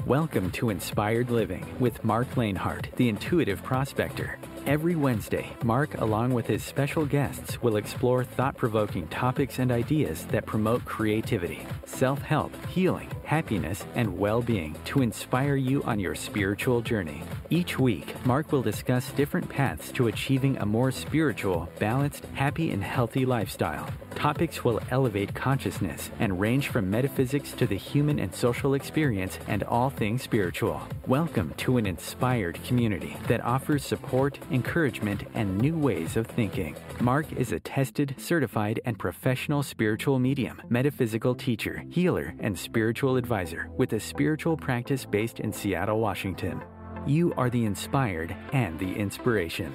Welcome to Inspired Living with Marc Lainhart, the Intuitive Prospector. Every Wednesday, Marc, along with his special guests, will explore thought-provoking topics and ideas that promote creativity, self-help, healing, happiness, and well-being to inspire you on your spiritual journey. Each week, Marc will discuss different paths to achieving a more spiritual, balanced, happy, and healthy lifestyle. Topics will elevate consciousness and range from metaphysics to the human and social experience and all things spiritual. Welcome to an inspired community that offers support, encouragement, and new ways of thinking. Marc is a tested, certified, and professional spiritual medium, metaphysical teacher, healer, and spiritual advisor with a spiritual practice based in Seattle, Washington. You are the inspired and the inspiration.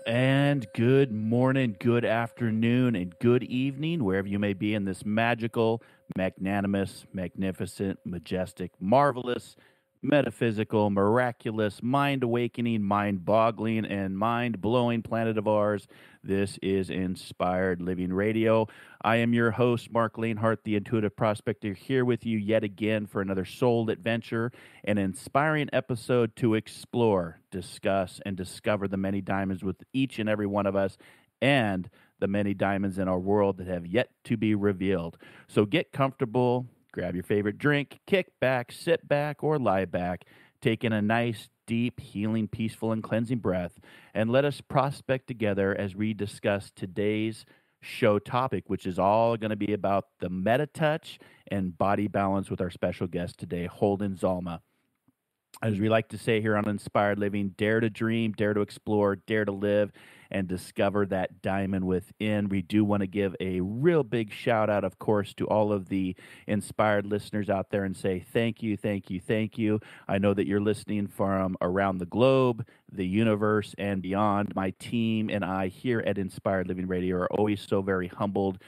And good morning, good afternoon, and good evening, wherever you may be in this magical, magnanimous, magnificent, majestic, marvelous, metaphysical, miraculous, mind-awakening, mind-boggling, and mind-blowing planet of ours. This is Inspired Living Radio. I am your host, Marc Lainhart, the Intuitive Prospector, here with you yet again for another soul adventure, an inspiring episode to explore, discuss, and discover the many diamonds with each and every one of us, and the many diamonds in our world that have yet to be revealed. So get comfortable, grab your favorite drink, kick back, sit back, or lie back, take in a nice, deep, healing, peaceful, and cleansing breath, and let us prospect together as we discuss today's show topic, which is all going to be about the MetaTouch and body balance with our special guest today, Holden Zama. As we like to say here on Inspired Living, dare to dream, dare to explore, dare to live, and discover that diamond within. We do want to give a real big shout out, of course, to all of the inspired listeners out there and say thank you, thank you, thank you. I know that you're listening from around the globe, the universe, and beyond. My team and I here at Inspired Living Radio are always so very humbled,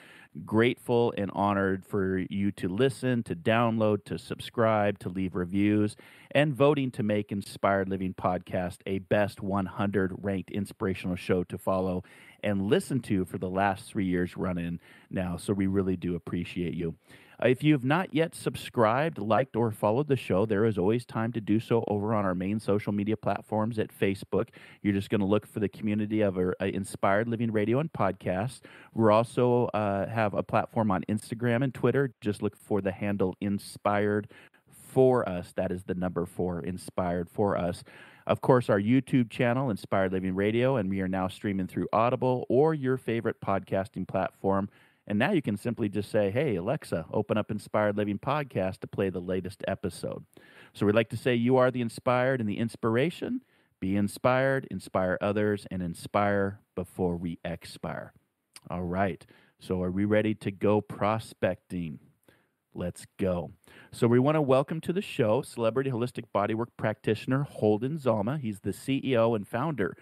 grateful, and honored for you to listen, to download, to subscribe, to leave reviews, and voting to make Inspired Living Podcast a best 100 ranked inspirational show to follow and listen to for the last 3 years running now. So we really do appreciate you. If you have not yet subscribed, liked, or followed the show, there is always time to do so over on our main social media platforms at Facebook. You're just going to look for the community of our Inspired Living Radio and Podcasts. We're also have a platform on Instagram and Twitter. Just look for the handle Inspired For Us. That is the number 4, Inspired For Us. Of course, our YouTube channel, Inspired Living Radio, and we are now streaming through Audible or your favorite podcasting platform. And now you can simply just say, hey, Alexa, open up Inspired Living Podcast to play the latest episode. So we'd like to say you are the inspired and the inspiration. Be inspired, inspire others, and inspire before we expire. All right. So are we ready to go prospecting? Let's go. So we want to welcome to the show celebrity holistic bodywork practitioner Holden Zama. He's the CEO and founder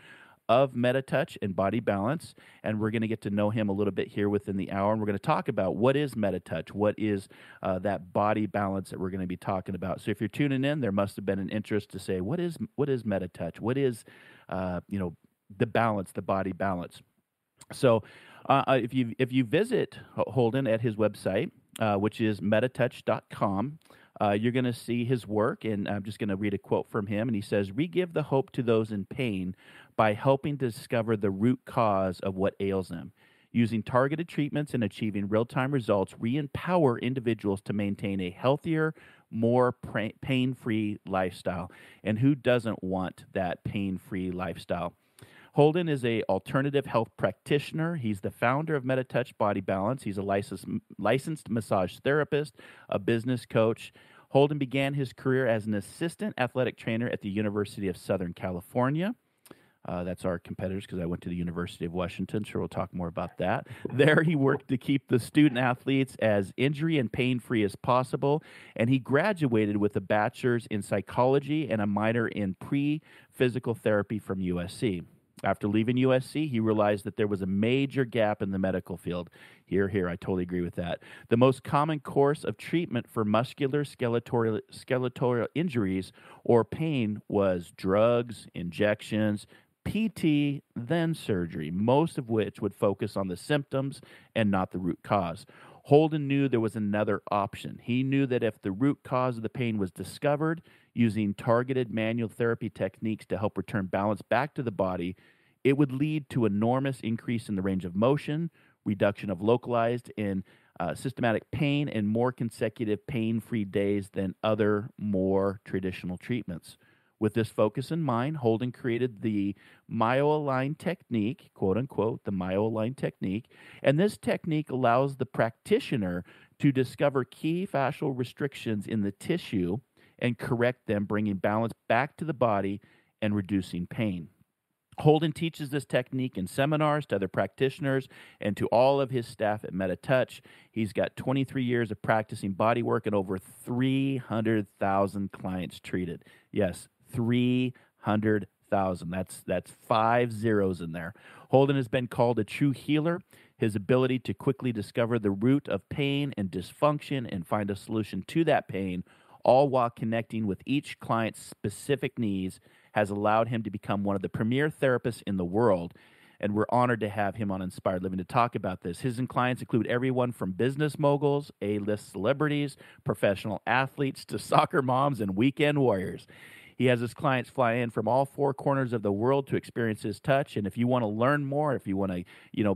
of MetaTouch and Body Balance, and we're going to get to know him a little bit here within the hour, and we're going to talk about what is MetaTouch, what is that body balance that we're going to be talking about. So if you're tuning in, there must have been an interest to say, what is MetaTouch? What is the balance, the body balance? So if you visit Holden at his website, which is metatouch.com, you're going to see his work, and I'm just going to read a quote from him, and he says, "We give the hope to those in pain by helping to discover the root cause of what ails them. Using targeted treatments and achieving real-time results, we empower individuals to maintain a healthier, more pain-free lifestyle." And who doesn't want that pain-free lifestyle? Holden is an alternative health practitioner. He's the founder of MetaTouch Body Balance. He's a licensed massage therapist, a business coach. Holden began his career as an assistant athletic trainer at the University of Southern California. That's our competitors because I went to the University of Washington. Sure, we'll talk more about that. There he worked to keep the student athletes as injury and pain-free as possible, and he graduated with a bachelor's in psychology and a minor in pre-physical therapy from USC. After leaving USC, he realized that there was a major gap in the medical field. Here, I totally agree with that. The most common course of treatment for muscular skeletal injuries or pain was drugs, injections, PT, then surgery, most of which would focus on the symptoms and not the root cause. Holden knew there was another option. He knew that if the root cause of the pain was discovered using targeted manual therapy techniques to help return balance back to the body, it would lead to enormous increase in the range of motion, reduction of localized and systematic pain, and more consecutive pain-free days than other more traditional treatments. With this focus in mind, Holden created the myo-aligned technique, quote unquote, the myo-aligned technique. And this technique allows the practitioner to discover key fascial restrictions in the tissue and correct them, bringing balance back to the body and reducing pain. Holden teaches this technique in seminars to other practitioners and to all of his staff at MetaTouch. He's got 23 years of practicing bodywork and over 300,000 clients treated. Yes, 300,000. That's 5 zeros in there. Holden has been called a true healer. His ability to quickly discover the root of pain and dysfunction and find a solution to that pain, all while connecting with each client's specific needs, has allowed him to become one of the premier therapists in the world. And we're honored to have him on Inspired Living to talk about this. His clients include everyone from business moguls, A-list celebrities, professional athletes, to soccer moms and weekend warriors. He has his clients fly in from all 4 corners of the world to experience his touch. And if you want to learn more, if you want to,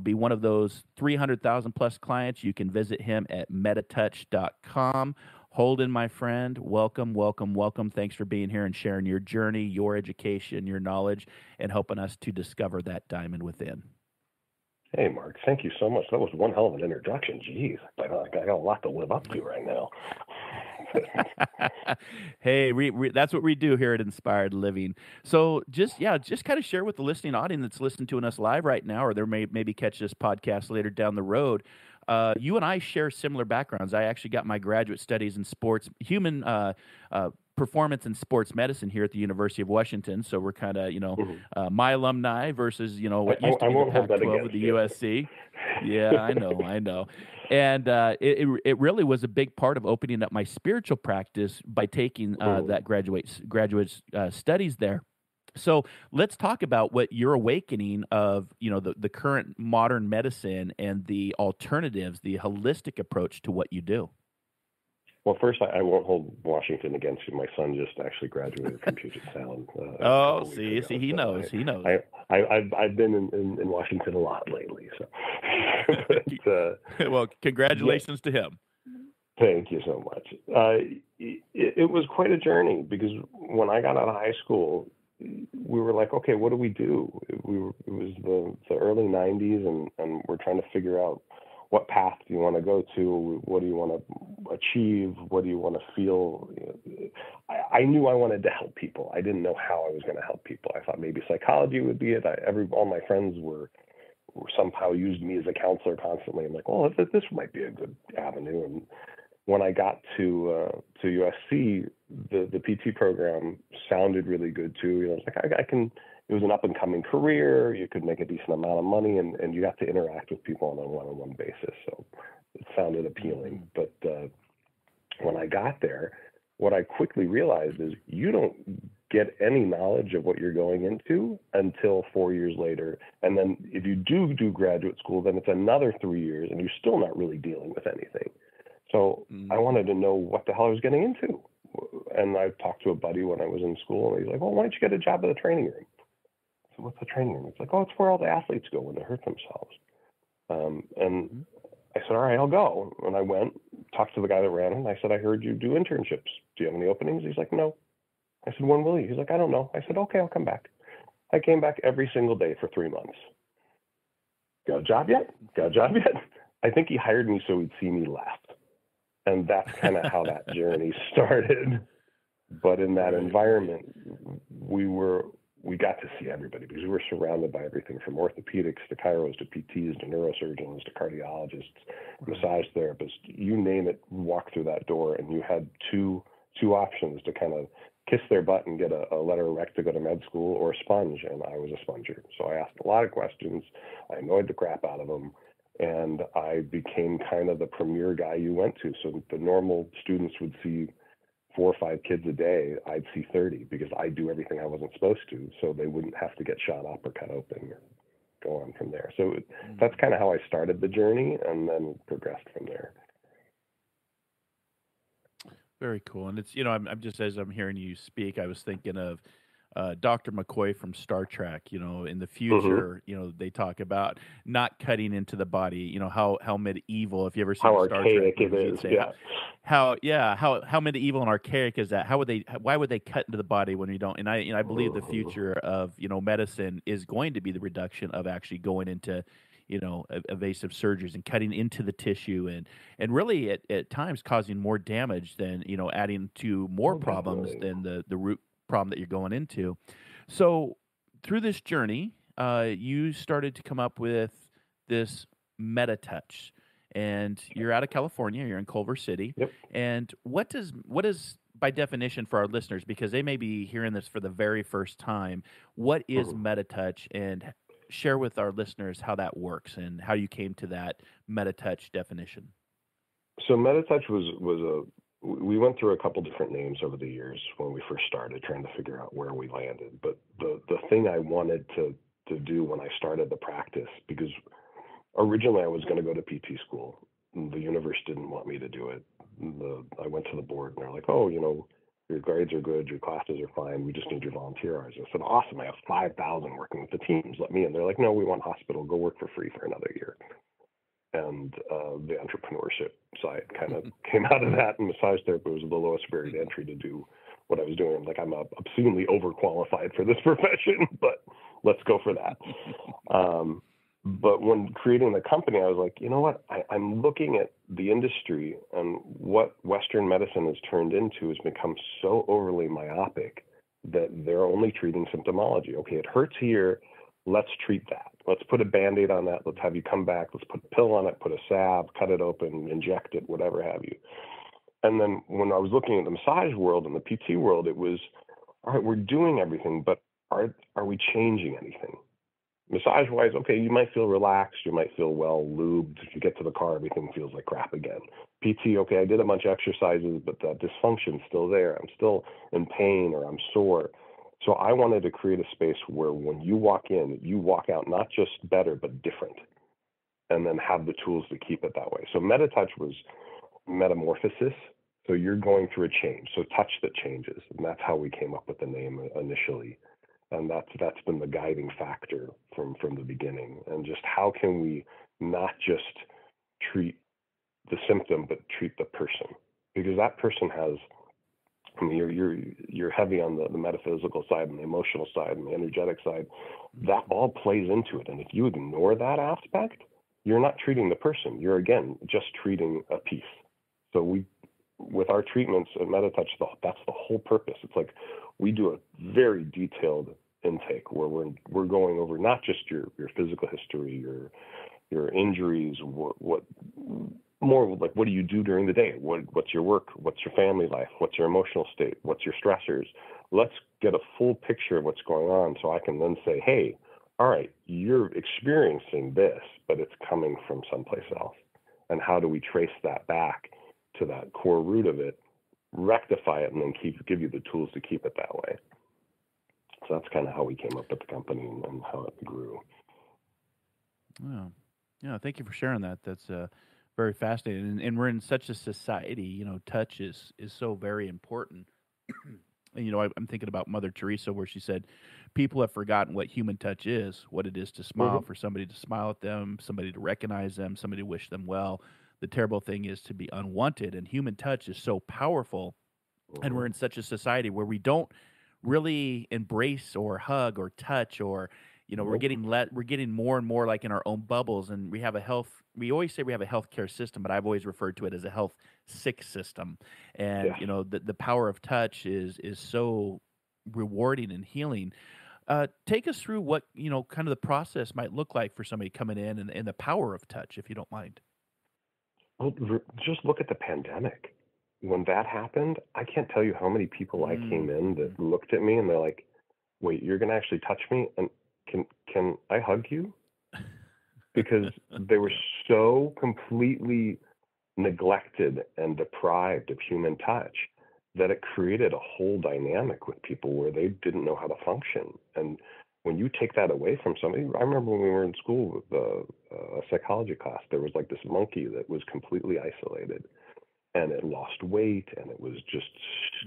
be one of those 300,000 plus clients, you can visit him at metatouch.com. Holden, my friend, welcome, welcome, welcome. Thanks for being here and sharing your journey, your education, your knowledge, and helping us to discover that diamond within. Hey, Mark, thank you so much. That was one hell of an introduction. Jeez, I got a lot to live up to right now. Hey, that's what we do here at Inspired Living. So just kind of share with the listening audience that's listening to us live right now, or they maybe catch this podcast later down the road. You and I share similar backgrounds. I actually got my graduate studies in human performance and sports medicine here at the University of Washington. So we're kind of, my alumni versus, what used to be the Pac-12 with the USC. Yeah, I know. And it really was a big part of opening up my spiritual practice by taking that graduate studies there. So let's talk about what your awakening of, the current modern medicine and the alternatives, the holistic approach to what you do. Well, first, I won't hold Washington against you. My son just actually graduated from Puget Sound. See, he knows. I've been in Washington a lot lately. So, well, congratulations to him. Thank you so much. It was quite a journey because when I got out of high school, we were like, okay, what do we do? It was the early 90s, and we're trying to figure out what path do you want to go to? What do you want to achieve? What do you want to feel? I knew I wanted to help people. I didn't know how I was going to help people. I thought maybe psychology would be it. All my friends were somehow used me as a counselor constantly. I'm like, well, this might be a good avenue. And when I got to USC, the PT program sounded really good too. I was like, I can. It was an up-and-coming career. You could make a decent amount of money, and you got to interact with people on a one-on-one basis. So it sounded appealing. But when I got there, what I quickly realized is you don't get any knowledge of what you're going into until 4 years later. And then if you do graduate school, then it's another 3 years, and you're still not really dealing with anything. So I wanted to know what the hell I was getting into. And I talked to a buddy when I was in school, and he's like, well, why don't you get a job at the training room? So what's the training room? It's like, it's where all the athletes go when they hurt themselves. And I said, all right, I'll go. And I went, talked to the guy that ran it, and I said, I heard you do internships. Do you have any openings? He's like, no. I said, when will you? He's like, I don't know. I said, okay, I'll come back. I came back every single day for 3 months. Got a job yet? I think he hired me so he'd see me laugh. And that's kind of how that journey started. But in that environment, we got to see everybody because we were surrounded by everything from orthopedics to chiros to PTs to neurosurgeons to cardiologists, massage therapists, you name it, walk through that door, and you had two options to kind of kiss their butt and get a letter of rec to go to med school, or a sponge, and I was a sponger. So I asked a lot of questions. I annoyed the crap out of them, and I became kind of the premier guy you went to. So the normal students would see 4 or 5 kids a day. I'd see 30 because I do everything I wasn't supposed to, so they wouldn't have to get shot up or cut open or go on from there. So that's kind of how I started the journey, and then progressed from there. Very cool. And it's, I'm just, as I'm hearing you speak, I was thinking of Dr. McCoy from Star Trek. In the future, they talk about not cutting into the body, how medieval, if you ever seen How the Star Trek archaic it movies, is, you'd say, yeah. how medieval and archaic is that? Why would they cut into the body when you don't? And I believe the future of, medicine is going to be the reduction of actually going into, evasive surgeries and cutting into the tissue and really at times causing more damage than, adding to more problems than the root problem that you're going into. So through this journey, you started to come up with this MetaTouch, and you're out of California, you're in Culver City. Yep. And what is by definition for our listeners, because they may be hearing this for the very first time, what is MetaTouch, and share with our listeners how that works and how you came to that MetaTouch definition. So MetaTouch we went through a couple different names over the years when we first started, trying to figure out where we landed. But the thing I wanted to do when I started the practice, because originally I was going to go to PT school, the universe didn't want me to do it. I went to the board, and they're like, oh, your grades are good, your classes are fine, we just need your volunteer hours. I said, awesome, I have 5,000 working with the teams, let me in. They're like, no, we want hospital, go work for free for another year. And the entrepreneurship side kind of came out of that, and massage therapy was the lowest barrier to entry to do what I was doing. I'm like, I'm obscenely overqualified for this profession, but let's go for that. But when creating the company, I was like, you know what? I'm looking at the industry, and what Western medicine has turned into has become so overly myopic that they're only treating symptomology. Okay, it hurts here. Let's treat that. Let's put a Band-Aid on that. Let's have you come back. Let's put a pill on it, put a salve, cut it open, inject it, whatever have you. And then when I was looking at the massage world and the PT world, it was, all right, we're doing everything, but are we changing anything? Massage-wise, okay, you might feel relaxed, you might feel well lubed. If you get to the car, everything feels like crap again. PT, okay, I did a bunch of exercises, but that dysfunction's still there. I'm still in pain, or I'm sore. So I wanted to create a space where when you walk in, you walk out not just better, but different, and then have the tools to keep it that way. So MetaTouch was metamorphosis. So you're going through a change. So touch that changes. And that's how we came up with the name initially. And that's been the guiding factor from the beginning. And just how can we not just treat the symptom, but treat the person? Because that person has, I mean, you're heavy on the metaphysical side and the emotional side and the energetic side. That all plays into it. And if you ignore that aspect, you're not treating the person. You're, again, just treating a piece. So with our treatments at MetaTouch, that's the whole purpose. It's like we do a very detailed intake where we're going over not just your physical history, your injuries, what more like what do you do during the day? What's your work? What's your family life? What's your emotional state? What's your stressors? Let's get a full picture of what's going on, so I can then say, hey, all right, you're experiencing this, but it's coming from someplace else. And how do we trace that back to that core root of it, rectify it, and then give you the tools to keep it that way? So that's kind of how we came up with the company and how it grew. Wow. Yeah, thank you for sharing that. That's very fascinating. And we're in such a society, touch is so very important. And, I'm thinking about Mother Teresa, where she said, people have forgotten what human touch is, what it is to smile, for somebody to smile at them, somebody to recognize them, somebody to wish them well. The terrible thing is to be unwanted. And human touch is so powerful. And we're in such a society where we don't really embrace or hug or touch, or we're getting more and more like in our own bubbles. And we always say we have a healthcare system, but I've always referred to it as a health sick system. And the power of touch is so rewarding and healing. Take us through what kind of the process might look like for somebody coming in, and the power of touch, if you don't mind. Well, just look at the pandemic. when that happened, I can't tell you how many people I came in that looked at me and they're like, wait, you're going to actually touch me? And can I hug you? Because they were so completely neglected and deprived of human touch that it created a whole dynamic with people where they didn't know how to function. And when you take that away from somebody, I remember when we were in school with a psychology class, there was like this monkey that was completely isolated, and it lost weight, and it was just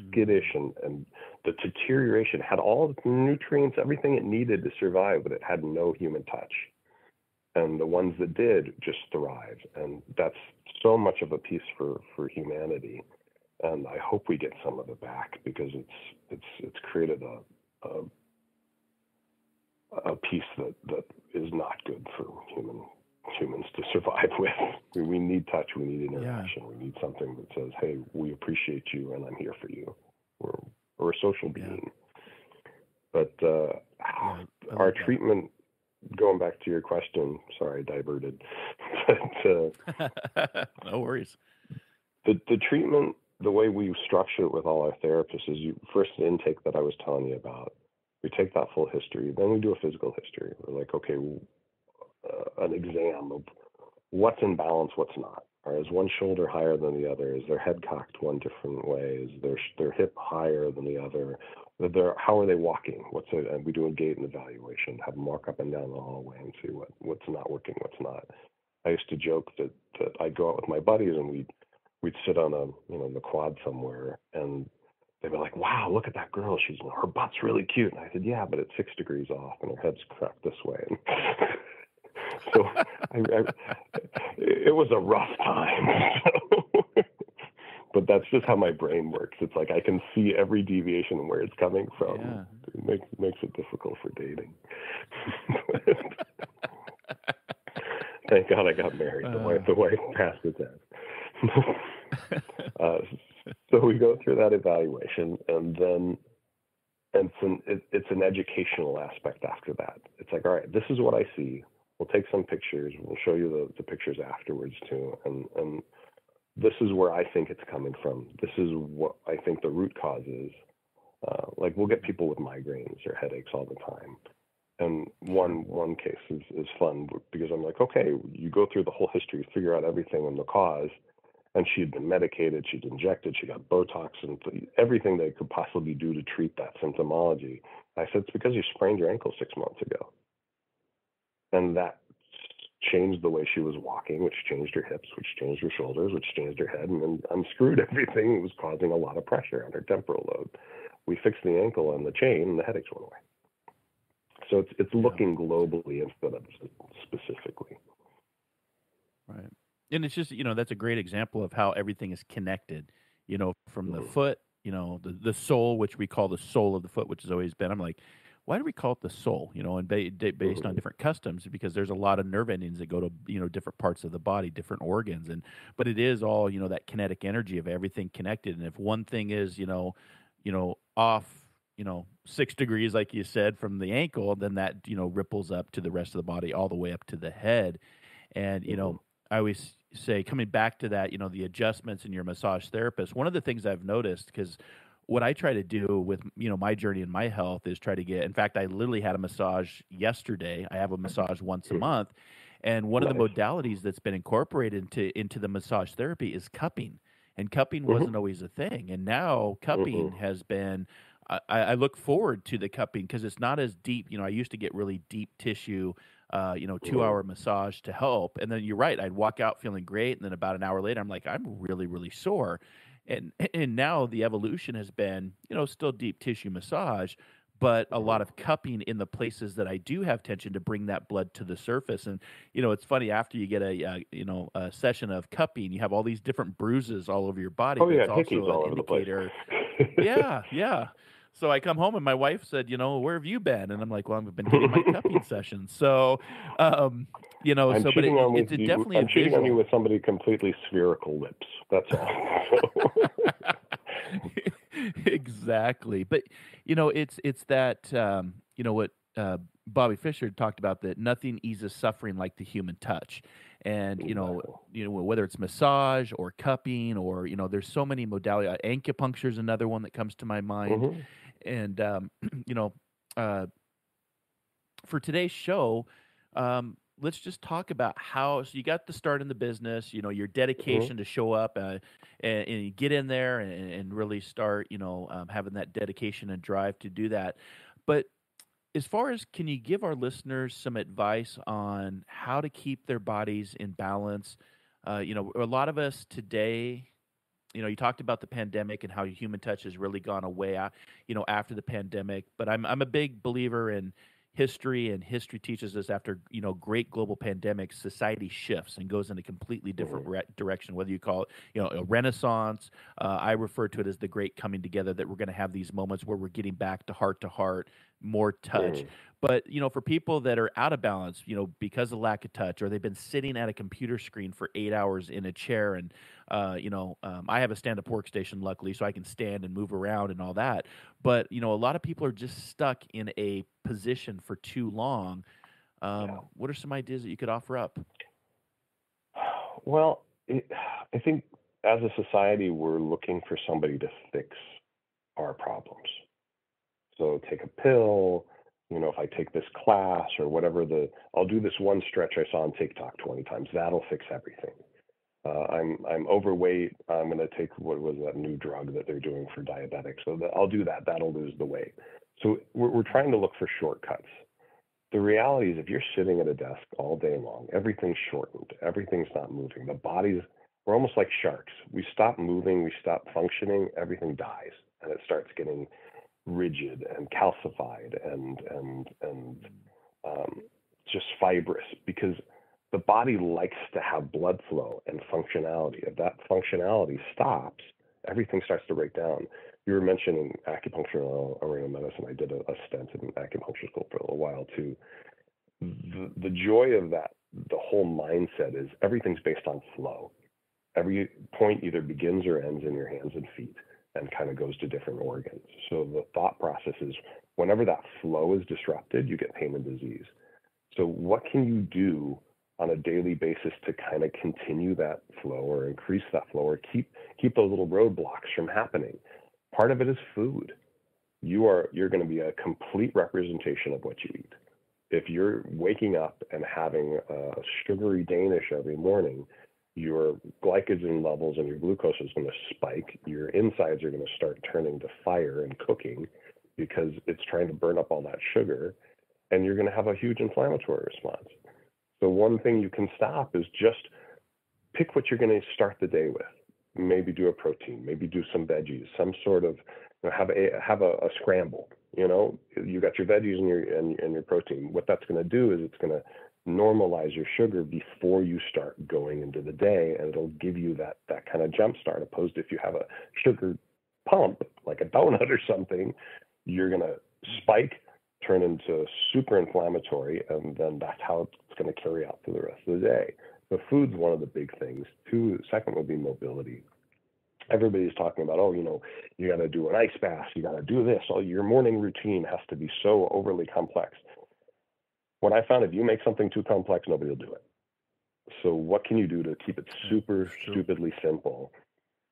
skittish, and the deterioration had all the nutrients, everything it needed to survive, but it had no human touch. And the ones that did just thrived. And that's so much of a piece for humanity. And I hope we get some of it back, because it's created a piece that is not good for humans to survive with. We need touch, we need interaction, we need something that says, hey, we appreciate you and I'm here for you. We're a social being. But our treatment, going back to your question, sorry, I diverted. But, no worries. The treatment, the way we structure it with all our therapists is first the intake that I was telling you about. We take that full history, then we do a physical history. We're like, okay, an exam of what's in balance, what's not. Or is one shoulder higher than the other? Is their head cocked one different way? Is their hip higher than the other? How are they walking? And we do a gait and evaluation, have them walk up and down the hallway and see what's not working, what's not. I used to joke that I'd go out with my buddies and we'd sit on the quad somewhere, and they'd be like, wow, look at that girl. Her butt's really cute. And I said, yeah, but it's 6 degrees off and her head's cracked this way. So it was a rough time. But that's just how my brain works. It's like I can see every deviation and where it's coming from. Yeah. It makes it difficult for dating. Thank God I got married. The wife passed the test. So we go through that evaluation, and then it's an educational aspect after that. It's like, all right, this is what I see. We'll take some pictures. We'll show you the pictures afterwards too. And this is where I think it's coming from. This is what I think the root cause is. Like we'll get people with migraines or headaches all the time. And one case is fun because I'm like, okay, you go through the whole history, figure out everything and the cause. And she had been medicated, she'd injected, she got Botox and everything they could possibly do to treat that symptomology. I said, it's because you sprained your ankle 6 months ago. And that changed the way she was walking, which changed her hips, which changed her shoulders, which changed her head, and then unscrewed everything. It was causing a lot of pressure on her temporal lobe. We fixed the ankle and the chain, and the headaches went away. So it's looking globally instead of specifically. Right. And it's just, that's a great example of how everything is connected, from the foot, the sole, which we call the sole of the foot, which has always been, I'm like, why do we call it the sole, and based on different customs, because there's a lot of nerve endings that go to, different parts of the body, different organs. But it is all, that kinetic energy of everything connected. And if one thing is, off, 6 degrees, like you said, from the ankle, then that, ripples up to the rest of the body, all the way up to the head. And, I always say, coming back to that, the adjustments in your massage therapist, one of the things I've noticed, because what I try to do with, my journey in my health is try to in fact, I literally had a massage yesterday. I have a massage once a month. And one of the modalities that's been incorporated into the massage therapy is cupping. And cupping wasn't always a thing. And now cupping has been, I look forward to the cupping because it's not as deep. I used to get really deep tissue 2-hour massage to help. And then you're right. I'd walk out feeling great. And then about an hour later, I'm like, I'm really, really sore. And now the evolution has been, still deep tissue massage, but a lot of cupping in the places that I do have tension to bring that blood to the surface. And, it's funny, after you get a session of cupping, you have all these different bruises all over your body. Oh, yeah, it's hickeys also all an over the place. indicator. Yeah. So I come home and my wife said, where have you been? And I'm like, well, I've been getting my cupping sessions. So, I'm cheating on you with somebody completely spherical lips. That's all. Exactly. But, it's that, what Bobby Fischer talked about, that nothing eases suffering like the human touch. And Exactly. whether it's massage or cupping or there's so many modalities. Acupuncture is another one that comes to my mind. Hmm. And you know, uh, for today's show, let's just talk about how. So you got the start in the business. Your Hmm. dedication to show up and you get in there and really start. Having that dedication and drive to do that. But as far as, can you give our listeners some advice on how to keep their bodies in balance? A lot of us today, you talked about the pandemic and how human touch has really gone away, after the pandemic. But I'm a big believer in history, and history teaches us after great global pandemics, society shifts and goes in a completely different Hmm. direction. Whether you call it a renaissance, I refer to it as the great coming together. That we're going to have these moments where we're getting back to heart, more touch. Hmm. But for people that are out of balance, because of lack of touch, or they've been sitting at a computer screen for 8 hours in a chair, and I have a stand-up workstation, luckily, so I can stand and move around and all that. But a lot of people are just stuck in a position for too long. Yeah. What are some ideas that you could offer up? Well, I think as a society, we're looking for somebody to fix our problems. So take a pill, if I take this class or whatever, I'll do this one stretch I saw on TikTok 20 times. That'll fix everything. I'm overweight. I'm going to take, what was that new drug that they're doing for diabetics? So I'll do that. That'll lose the weight. So we're trying to look for shortcuts. The reality is, if you're sitting at a desk all day long, everything's shortened, everything's not moving. We're almost like sharks. We stop moving, we stop functioning, everything dies, and it starts getting rigid and calcified and um, just fibrous, because the body likes to have blood flow and functionality. If that functionality stops, everything starts to break down. You were mentioning acupuncture and oriental medicine. I did a stint in acupuncture school for a little while too. The joy of that, the whole mindset is everything's based on flow. Every point either begins or ends in your hands and feet and kind of goes to different organs. So the thought process is, whenever that flow is disrupted, you get pain and disease. So what can you do on a daily basis to kind of continue that flow or increase that flow or keep those little roadblocks from happening? Part of it is food. You're going to be a complete representation of what you eat. If you're waking up and having a sugary Danish every morning, your glycogen levels and your glucose is going to spike. Your insides are going to start turning to fire and cooking because it's trying to burn up all that sugar, and you're going to have a huge inflammatory response. So one thing you can stop is just pick what you're going to start the day with. Maybe do a protein, maybe do some veggies, some sort of, have a scramble. You got your veggies and your protein. What that's going to do is it's going to normalize your sugar before you start going into the day, and it'll give you that kind of jump start. Opposed to, if you have a sugar pump like a donut or something, you're going to spike, turn into super inflammatory, and then that's how it's going to carry out through the rest of the day. So food's one of the big things. Second would be mobility. Everybody's talking about, you got to do an ice bath, you got to do this. Your morning routine has to be so overly complex. What I found, if you make something too complex, nobody will do it. So what can you do to keep it Yeah, super it's true. stupidly simple?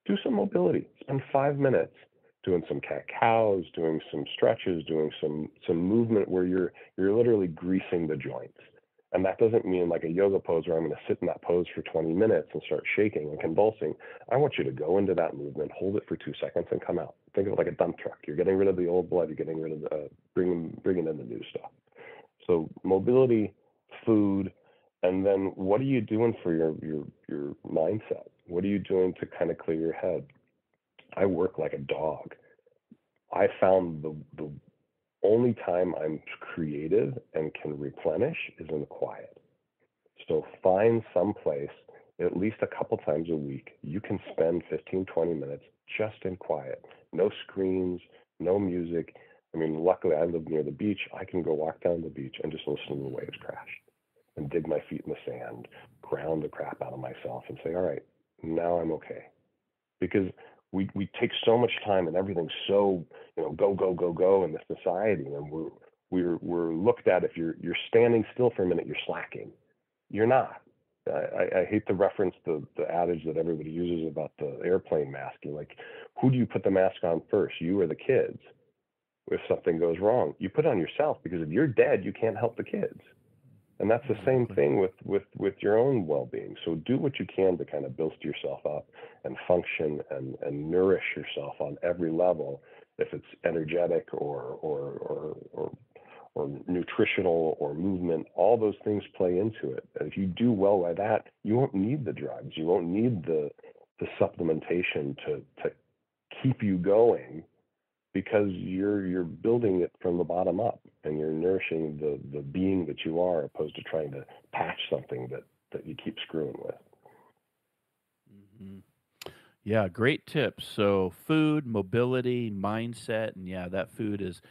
Do some mobility. Spend 5 minutes doing some cat cows, doing some stretches, doing some movement where you're literally greasing the joints. And that doesn't mean like a yoga pose where I'm going to sit in that pose for 20 minutes and start shaking and convulsing. I want you to go into that movement, hold it for 2 seconds, and come out. Think of it like a dump truck. You're getting rid of the old blood. You're getting rid of bringing in the new stuff. So mobility, food, and then what are you doing for your mindset? What are you doing to kind of clear your head? I work like a dog. I found the only time I'm creative and can replenish is in the quiet. So find some place at least a couple times a week you can spend 15, 20 minutes just in quiet. No screens, no music. I mean, luckily I live near the beach. I can go walk down the beach and just listen to the waves crash and dig my feet in the sand, ground the crap out of myself and say, all right, now I'm okay. Because we take so much time and everything's so, go, go, go, go in this society. And we're looked at, if you're standing still for a minute, you're slacking. You're not. I hate to reference the adage that everybody uses about the airplane masking. Like, who do you put the mask on first, you or the kids? If something goes wrong, you put it on yourself, because if you're dead, you can't help the kids. And that's the same thing with your own well-being. So do what you can to kind of bolster yourself up and function and nourish yourself on every level. If it's energetic or nutritional or movement, all those things play into it. And if you do well by that, you won't need the drugs. You won't need the supplementation to keep you going, because you're building it from the bottom up, and you're nourishing the being that you are, opposed to trying to patch something that you keep screwing with. Mm-hmm. Yeah, great tips. So food, mobility, mindset, and yeah, that food is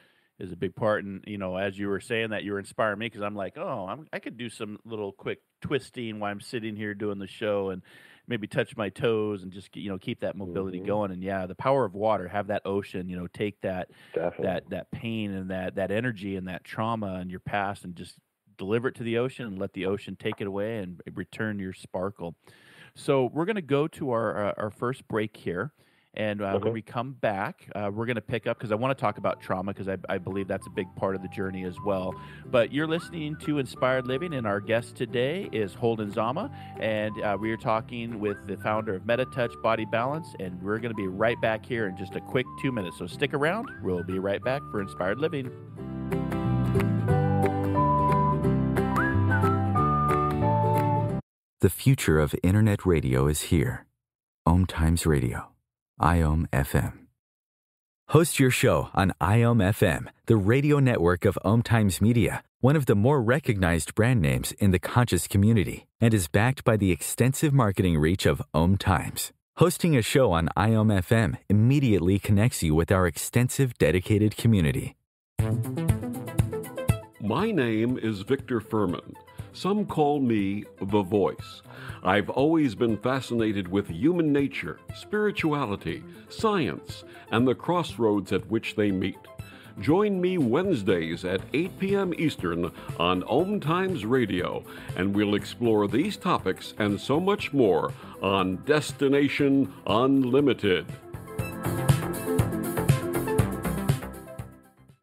a big part. And as you were saying that, you were inspiring me, because I'm like, I could do some little quick twisting while I'm sitting here doing the show, and maybe touch my toes and just keep that mobility going. And yeah, the power of water, have that ocean, take that that pain and that energy and that trauma in your past, and just deliver it to the ocean, and let the ocean take it away and return your sparkle. So we're going to go to our first break here. And when we come back, we're going to pick up, because I want to talk about trauma, because I believe that's a big part of the journey as well. But you're listening to Inspired Living, and our guest today is Holden Zama, and we are talking with the founder of MetaTouch Body Balance, and we're going to be right back here in just a quick 2 minutes. So stick around. We'll be right back for Inspired Living. The future of internet radio is here. OMTimes Radio. IOM FM. Host your show on IOM FM, the radio network of OMTimes Media, one of the more recognized brand names in the conscious community, and is backed by the extensive marketing reach of OMTimes. Hosting a show on IOM FM immediately connects you with our extensive dedicated community. My name is Victor Furman. Some call me The Voice. I've always been fascinated with human nature, spirituality, science, and the crossroads at which they meet. Join me Wednesdays at 8 p.m. Eastern on OMTimes Radio, and we'll explore these topics and so much more on Destination Unlimited.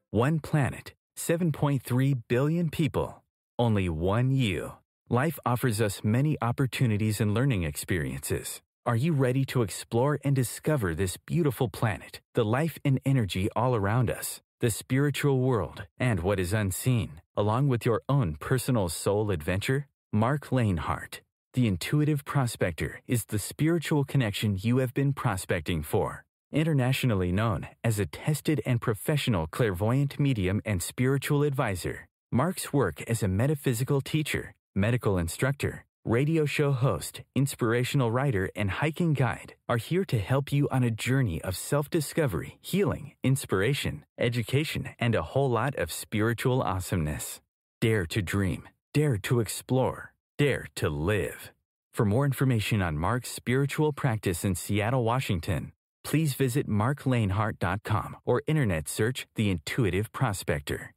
One planet, 7.3 billion people. Only one you. Life offers us many opportunities and learning experiences. Are you ready to explore and discover this beautiful planet, the life and energy all around us, the spiritual world, and what is unseen, along with your own personal soul adventure? Marc Lainhart, the Intuitive Prospector, is the spiritual connection you have been prospecting for. Internationally known as a tested and professional clairvoyant medium and spiritual advisor, Marc's work as a metaphysical teacher, medical instructor, radio show host, inspirational writer, and hiking guide are here to help you on a journey of self-discovery, healing, inspiration, education, and a whole lot of spiritual awesomeness. Dare to dream. Dare to explore. Dare to live. For more information on Marc's spiritual practice in Seattle, Washington, please visit marclainhart.com or internet search The Intuitive Prospector.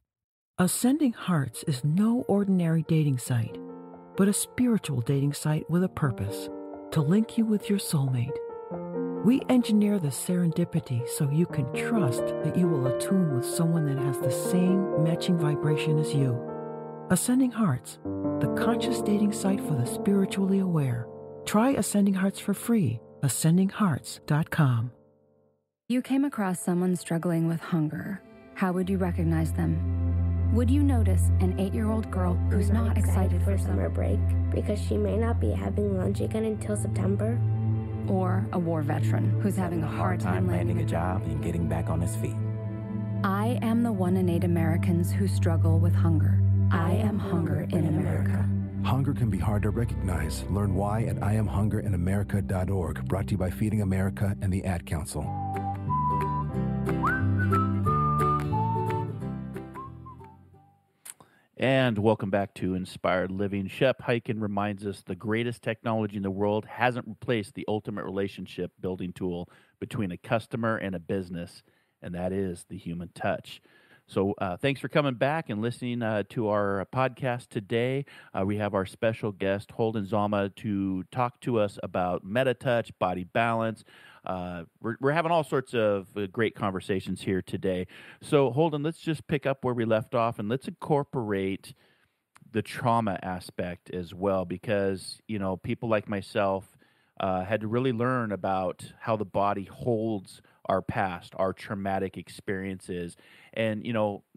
Ascending Hearts is no ordinary dating site, but a spiritual dating site with a purpose, to link you with your soulmate. We engineer the serendipity so you can trust that you will attune with someone that has the same matching vibration as you. Ascending Hearts, the conscious dating site for the spiritually aware. Try Ascending Hearts for free. AscendingHearts.com. You came across someone struggling with hunger. How would you recognize them? Would you notice an 8-year-old girl who's not excited for summer break because she may not be having lunch again until September? Or a war veteran who's having a hard time landing a job and getting back on his feet? I am the 1 in 8 Americans who struggle with hunger. I am hunger in America. Hunger can be hard to recognize. Learn why at IamHungerInAmerica.org, brought to you by Feeding America and the Ad Council. And welcome back to Inspired Living. Shep Hyken reminds us the greatest technology in the world hasn't replaced the ultimate relationship building tool between a customer and a business, and that is the human touch. So thanks for coming back and listening to our podcast today. We have our special guest, Holden Zama, to talk to us about MetaTouch, body balance. We're having all sorts of great conversations here today. So Holden, let's just pick up where we left off and let's incorporate the trauma aspect as well, because, people like myself had to really learn about how the body holds our past, our traumatic experiences. And,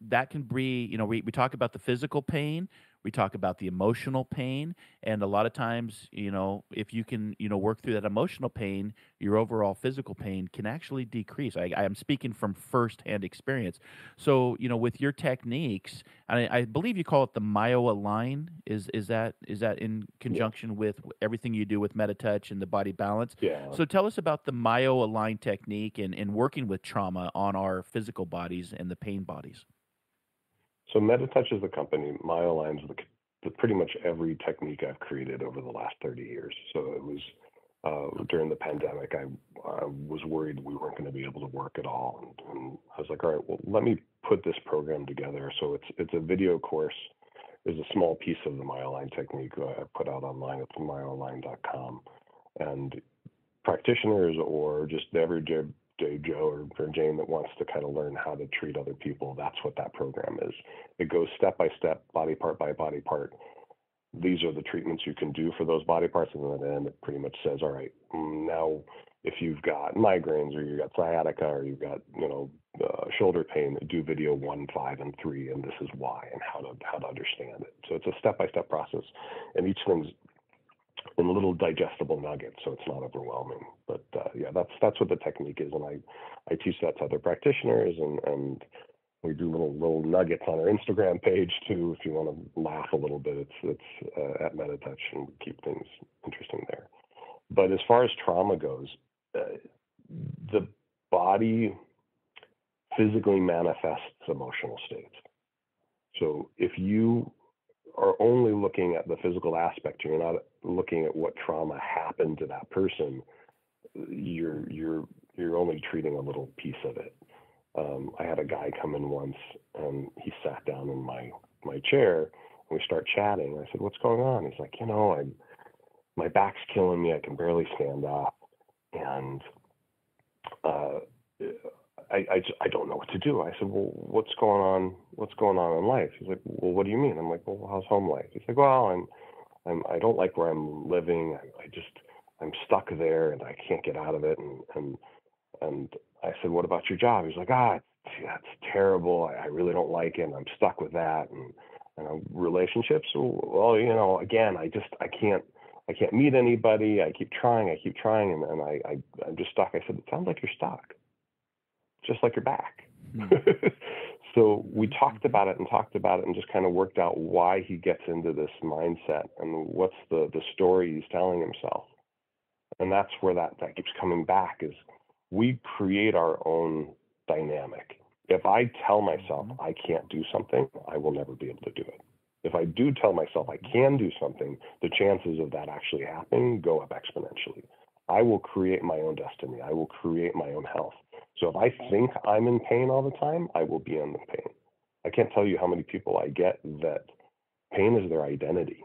that can be, we talk about the physical pain, we talk about the emotional pain. And a lot of times, if you can, work through that emotional pain, your overall physical pain can actually decrease. I am speaking from firsthand experience. So, with your techniques, I believe you call it the myo-align. Is that in conjunction with everything you do with MetaTouch and the body balance? Yeah. So tell us about the myo-align technique and working with trauma on our physical bodies and the pain bodies. So MetaTouch is the company. MyoAlign's the pretty much every technique I've created over the last 30 years. So it was during the pandemic, I was worried we weren't going to be able to work at all. And I was like, all right, well, let me put this program together. So it's a video course. There's a small piece of the MyoAlign technique I put out online at myoalign.com. And practitioners or just the everyday Joe or Jane that wants to kind of learn how to treat other people, that's what that program is. It goes step by step, body part by body part. These are the treatments you can do for those body parts, and then it pretty much says, all right, now if you've got migraines or you've got sciatica or you've got shoulder pain, do video 1, 5, and 3, and this is why and how to understand it. So it's a step by step process, and each thing's in little digestible nuggets, so it's not overwhelming. But that's what the technique is, and I teach that to other practitioners, and we do little nuggets on our Instagram page too. If you want to laugh a little bit, it's at MetaTouch, and keep things interesting there. But as far as trauma goes, the body physically manifests emotional states. So if you are only looking at the physical aspect, you're not looking at what trauma happened to that person, you're only treating a little piece of it. I had a guy come in once, and he sat down in my chair, and we start chatting. I said, what's going on? He's like, my back's killing me. I can barely stand up, and I don't know what to do. I said, well, what's going on? What's going on in life? He's like, well, what do you mean? I'm like, well, how's home life? He's like, well, I don't like where I'm living. I'm stuck there, and I can't get out of it. And I said, what about your job? He's like, that's terrible. I really don't like it. And I'm stuck with that. And relationships, well, again, I can't meet anybody. I keep trying, and I'm just stuck. I said, it sounds like you're stuck, just like your back. So we talked about it and just kind of worked out why he gets into this mindset and what's the story he's telling himself. And that's where that keeps coming back, is we create our own dynamic. If I tell myself I can't do something, I will never be able to do it. If I do tell myself I can do something, the chances of that actually happening go up exponentially. I will create my own destiny. I will create my own health. So if I think I'm in pain all the time, I will be in the pain. I can't tell you how many people I get that pain is their identity.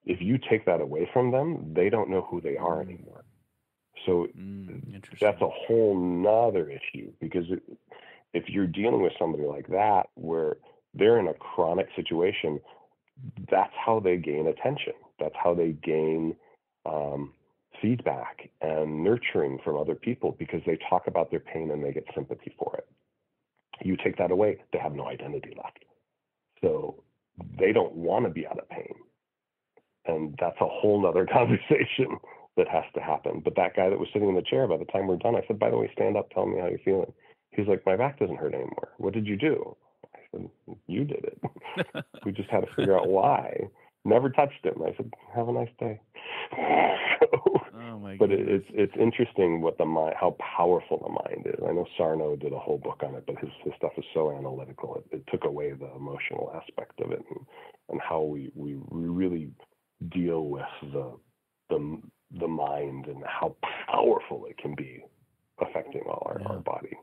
If you take that away from them, they don't know who they are anymore. So that's a whole nother issue, because if you're dealing with somebody like that, where they're in a chronic situation, that's how they gain attention. That's how they gain feedback and nurturing from other people, because they talk about their pain and they get sympathy for it. You take that away, they have no identity left. So they don't want to be out of pain. And that's a whole nother conversation that has to happen. But that guy that was sitting in the chair, by the time we're done, I said, by the way, stand up, tell me how you're feeling. He's like, my back doesn't hurt anymore. What did you do? I said, you did it. We just had to figure out why. Never touched him. I said, have a nice day. But it's interesting what how powerful the mind is. I know Sarno did a whole book on it, but his stuff is so analytical. It took away the emotional aspect of it, and how we really deal with the mind and how powerful it can be affecting all our body.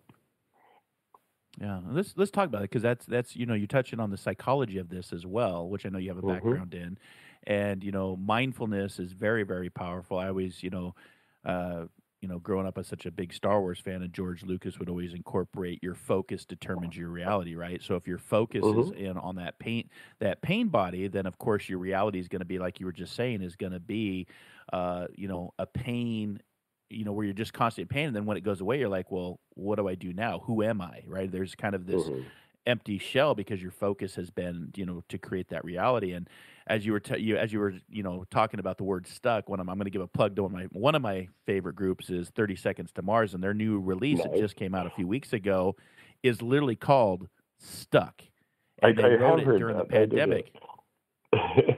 Yeah, Let's talk about it, because that's you're touching on the psychology of this as well, which I know you have a Mm-hmm. background in, and mindfulness is very, very powerful. I always uh, growing up as such a big Star Wars fan, and George Lucas would always incorporate your focus determines your reality, right? So if your focus is Mm-hmm. in on that pain body, then of course your reality is going to be, like you were just saying, is going to be, a pain, where you're just constantly in pain, and then when it goes away, you're like, well, what do I do now? Who am I? Right? There's kind of this Mm-hmm. empty shell because your focus has been, to create that reality. And as you were talking about the word stuck, I'm going to give a plug to one of my favorite groups is 30 Seconds to Mars, and their new release that Nice. just came out a few weeks ago is literally called Stuck, I and they wrote have it heard during the that. I did pandemic. it.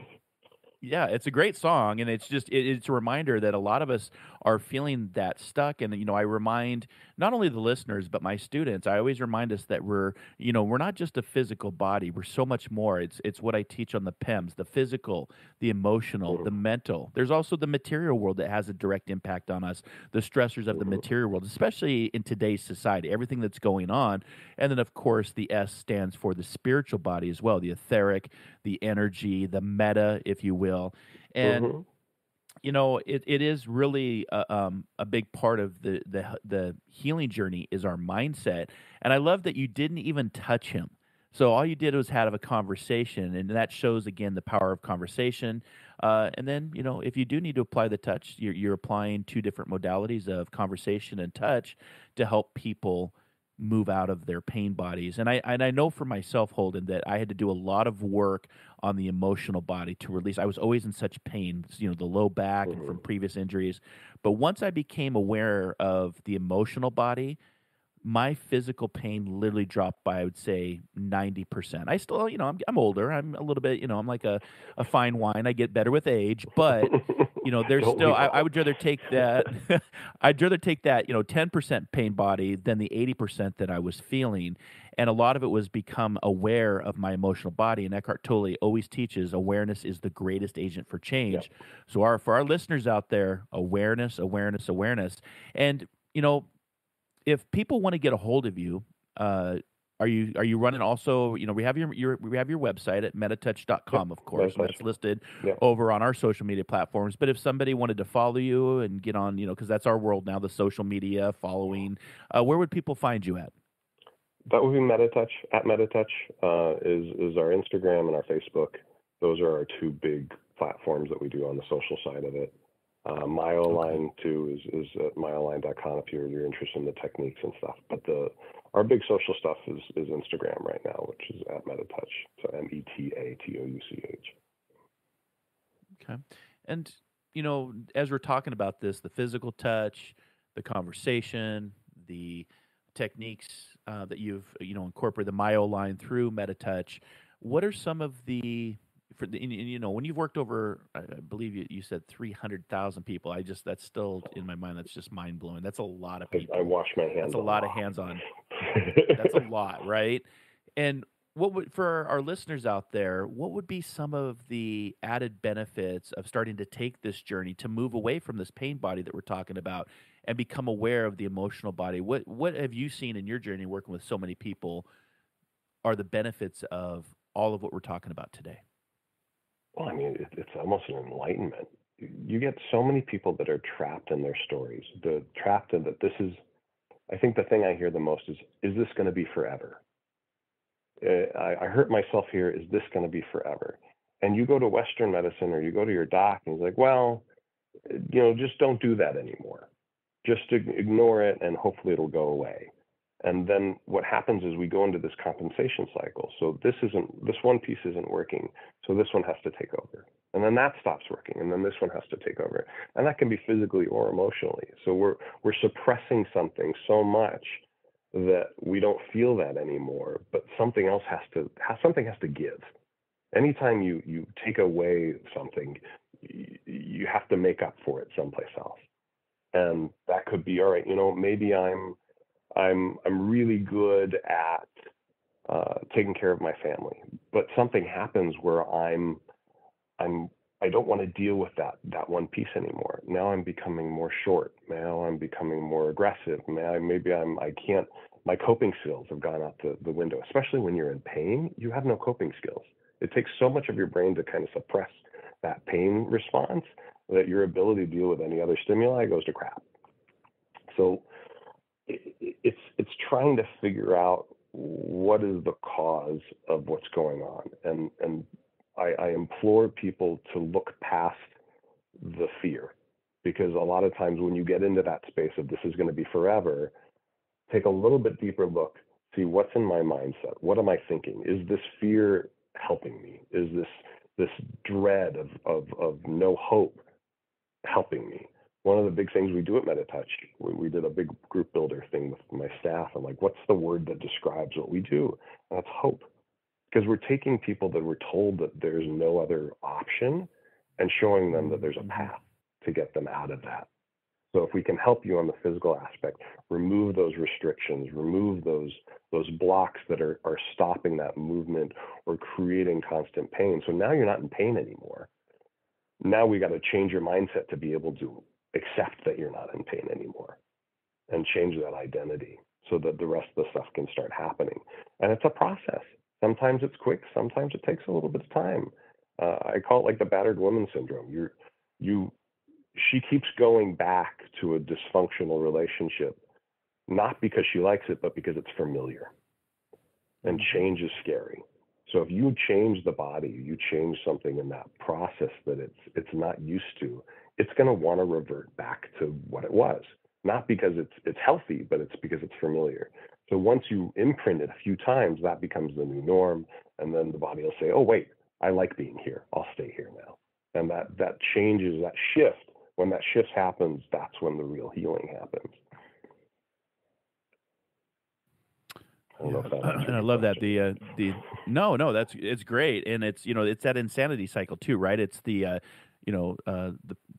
Yeah, it's a great song, and it's a reminder that a lot of us are feeling that stuck. And I remind not only the listeners but my students. I always remind us that we're not just a physical body. We're so much more. It's what I teach on the PEMS: the physical, the emotional, the Mm-hmm. mental. There's also the material world that has a direct impact on us. The stressors of the Mm-hmm. material world, especially in today's society, everything that's going on, and then of course the S stands for the spiritual body as well, the etheric, the energy, the meta, if you will. And Mm-hmm. it is really a big part of the healing journey is our mindset. And I love that you didn't even touch him. So all you did was have a conversation, and that shows again the power of conversation. And then if you do need to apply the touch, you're applying two different modalities of conversation and touch to help people move out of their pain bodies. And I know for myself, Holden, that I had to do a lot of work on the emotional body to release. I was always in such pain, the low back and Mm-hmm. from previous injuries. But once I became aware of the emotional body, my physical pain literally dropped by, I would say, 90%. I still, I'm older. I'm a little bit, I'm like a fine wine. I get better with age, but there's Don't still, we I all? would rather take that, I'd rather take that, 10% pain body than the 80% that I was feeling. And a lot of it was become aware of my emotional body. And Eckhart Tolle always teaches awareness is the greatest agent for Yep. change. So for our listeners out there, awareness, awareness, awareness. And, if people want to get a hold of you, are you running also? We have we have your website at Yep. metatouch.com, of course, and MetaTouch. that's listed Yep. over on our social media platforms. But if somebody wanted to follow you and get on, because that's our world now, the social media following, where would people find you at? That would be MetaTouch. At MetaTouch is our Instagram and our Facebook. Those are our two big platforms that we do on the social side of it. Myoline too is at myoline.com if you're interested in the techniques and stuff. But our big social stuff is Instagram right now, which is at MetaTouch. So METATOUCH. Okay. And, as we're talking about this, the physical touch, the conversation, the techniques that you've, incorporated the Myo line through MetaTouch, what are some of when you've worked over, I believe you said 300,000 people, that's still in my mind, that's just mind blowing. That's a lot of I people. wash my That's hands a a lot of lot. hands on. That's a lot, right? And for our listeners out there, what would be some of the added benefits of starting to take this journey to move away from this pain body that we're talking about and become aware of the emotional body? What have you seen in your journey working with so many people are the benefits of all of what we're talking about today? Well, I mean, it's almost an enlightenment. You get so many people that are trapped in their stories. They're trapped in that this is, I think the thing I hear the most is this going to be forever? I hurt myself here. Is this going to be forever? And you go to Western medicine or you go to your doc and he's like, well, just don't do that anymore. Just ignore it and hopefully it'll go away. And then what happens is we go into this compensation cycle. So this one piece isn't working. So this one has to take over. And then that stops working. And then this one has to take over. And that can be physically or emotionally. So we're suppressing something so much that we don't feel that anymore, but something has to give. Anytime you take away something, you have to make up for it someplace else. And that could be, all right, maybe I'm really good at taking care of my family, but something happens where I don't want to deal with that one piece anymore. Now I'm becoming more short. Now I'm becoming more aggressive. Maybe I can't my coping skills have gone out the window. Especially when you're in pain, you have no coping skills. It takes so much of your brain to kind of suppress that pain response that your ability to deal with any other stimuli goes to crap. So it's trying to figure out what is the cause of what's going on. And I implore people to look past the fear, because a lot of times when you get into that space of this is going to be forever, take a little bit deeper look, see what's in my mindset. What am I thinking? Is this fear helping me? Is this dread of no hope helping me? One of the big things we do at MetaTouch, we did a big group builder thing with my staff. I'm like, what's the word that describes what we do? And that's hope. Because we're taking people that were told that there's no other option and showing them that there's a path to get them out of that. So if we can help you on the physical aspect, remove those restrictions, remove those blocks that are stopping that movement or creating constant pain. So now you're not in pain anymore. Now we got to change your mindset to be able to accept that you're not in pain anymore and change that identity so that the rest of the stuff can start happening. And it's a process. Sometimes it's quick. Sometimes it takes a little bit of time. I call it like the battered woman syndrome. She keeps going back to a dysfunctional relationship, not because she likes it, but because it's familiar. And change is scary. So if you change the body, you change something in that process that it's not used to, it's going to want to revert back to what it was. Not because it's healthy, but it's because it's familiar. So once you imprint it a few times, that becomes the new norm. And then the body will say, oh, wait, I like being here. I'll stay here now. And that changes, that shift. When that shift happens, that's when the real healing happens. I don't know if that answers And I your love that question. no, it's great, and it's it's that insanity cycle too, right? It's the